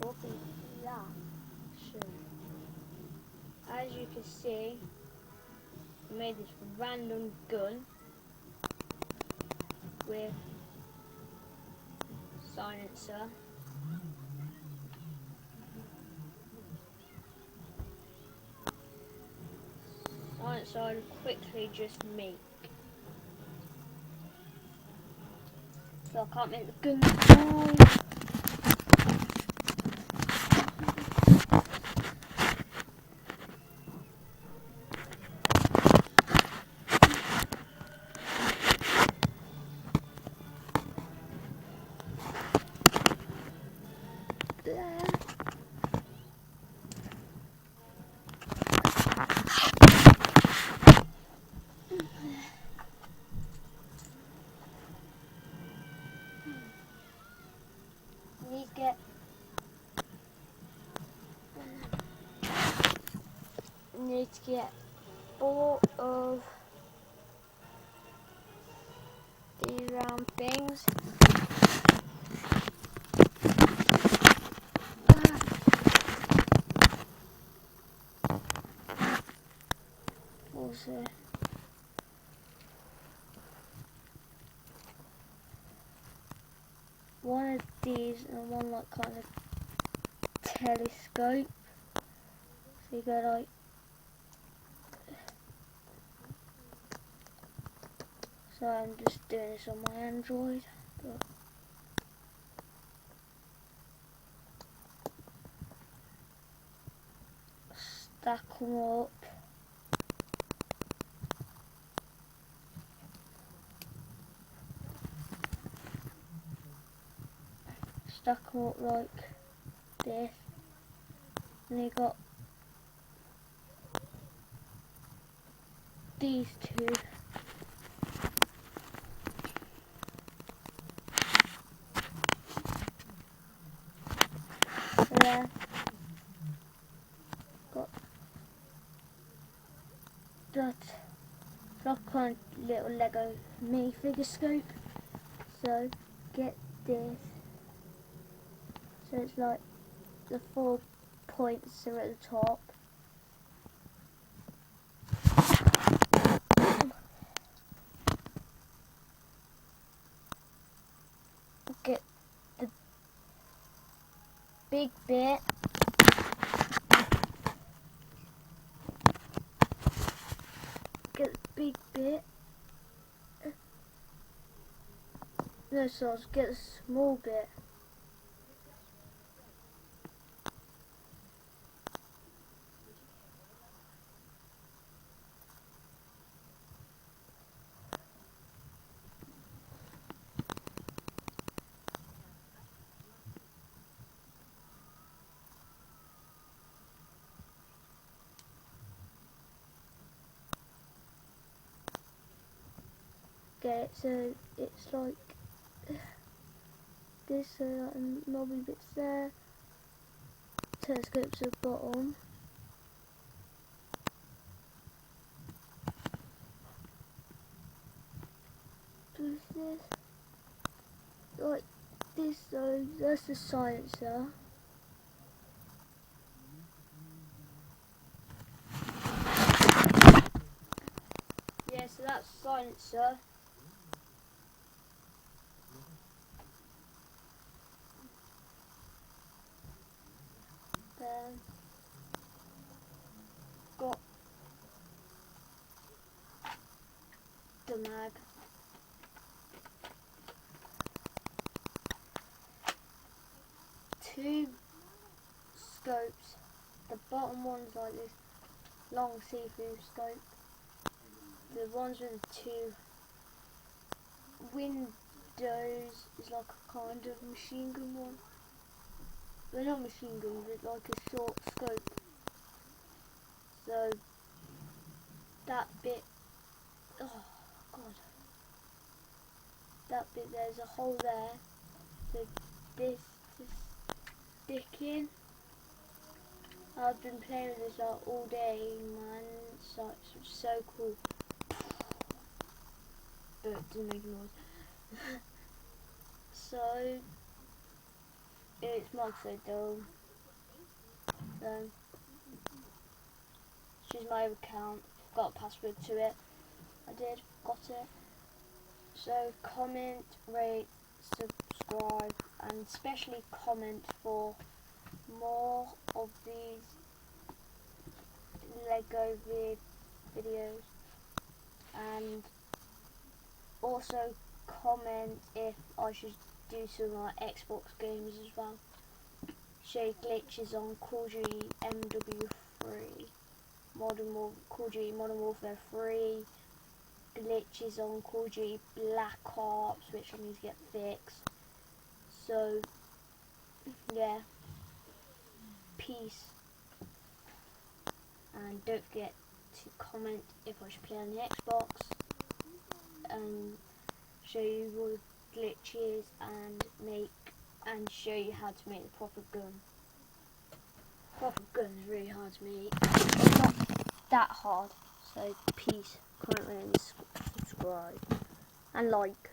talking that, so as you can see, I made this random gun with silencer. Silencer I'll quickly just make. So I can't make the gun now. Need to get 4 of these round things. Also, one of these and one like kind of telescope. So you go like, so I'm just doing this on my Android. But stack them up. Stack them up like this. And you got these two. And then got that kind of little Lego minifigure scope. So get this. So it's like the 4 points are at the top. Get the big bit. Get the big bit. No, so I'll get the small bit. Get it so it's like this, so knobby bits there. Telescope to the bottom. Do this like this, so that's the silencer. Yeah, so that's silencer. Then got the mag. Two scopes. The bottom one's like this long see-through scope. The ones with the 2 windows is like a kind of machine gun one. They're not machine guns, it's like a short scope. So that bit, oh god, that bit, there's a hole there. So this is stick in. I've been playing with this like all day, man. It's like so cool. But it doesn't make a noise. So it's Moxie though. So choose my account. Got a password to it. I did. Got it. So comment, rate, subscribe, and especially comment for more of these Lego videos, and also comment if I should do some Xbox games as well. Show glitches on Call of Duty MW3, Call of Duty Modern Warfare 3, glitches on Call of Duty Black Ops, which I need to get fixed. So yeah, peace, and don't forget to comment if I should play on the Xbox, and show you all the glitches and show you how to make the proper gun. Proper gun is really hard to make. It's not that hard. So peace, comment, and subscribe, and like.